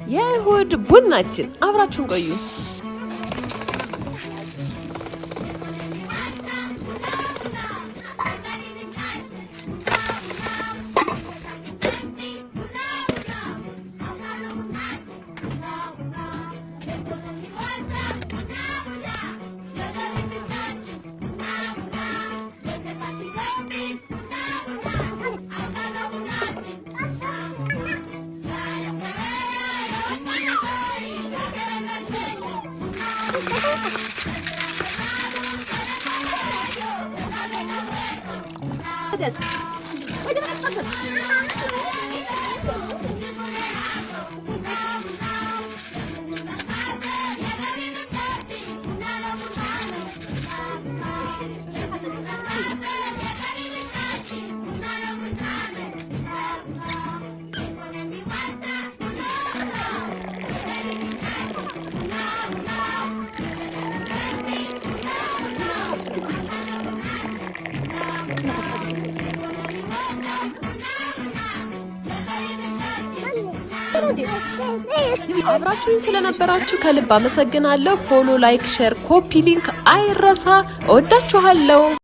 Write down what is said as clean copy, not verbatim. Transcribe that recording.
የእሁድ ቡናችን አብራችሁን ቆዩ። አብራችሁኝ ስለነበራችሁ ከልብ አመሰግናለሁ። ፎሎ፣ ላይክ፣ ሼር፣ ኮፒ ሊንክ አይረሳ። እወዳችኋለሁ።